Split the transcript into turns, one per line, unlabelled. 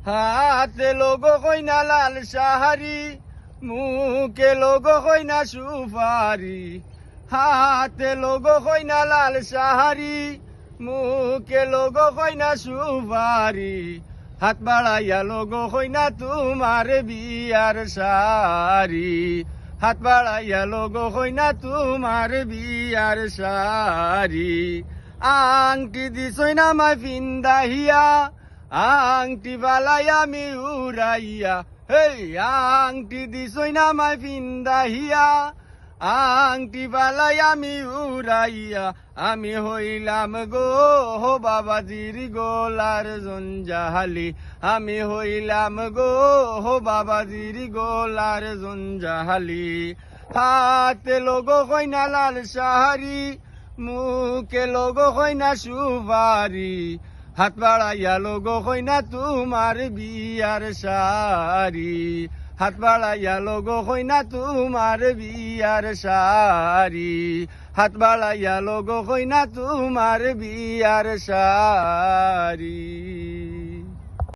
হাতে লোগো কইনা লাল সাহারি, মুখে লোগো কইনা সুপারি। হাতে লোগো কইনা লাল সাহারি, মুখে লোগো কইনা সুপারি। হাত বাড়াইয়া লোগো কইনা তোমার বিয়ার সারি। হাত বাড়াইয়া লোগো কইনা তোমার বিয়ার সারি। আংটি দিছই না মাই পিন্দাহিয়া, আংটি বালাই আমি উড়াইয়া। হেই আংটি দিছই না মাই পিন্দাহিয়া, আংটি বালাই আমি উড়াইয়া। আমি হইলাম গো বাবাজির গোলার জঞ্জাহালি। আমি হইলাম গো বাবাজির গোলার জঞ্জাহালি। হাতে লোগো কইনা লাল সাহারি, মুখে লোগো কইনা সুপারি। হাত বাড়াইয়া লোগো কইনা তোমার বিয়ার সারি। হাত বাড়াইয়া লোগো কইনা তোমার বিয়ার সারি। হাত বাড়াইয়া লোগো কইনা তোমার বিয়ার সারি।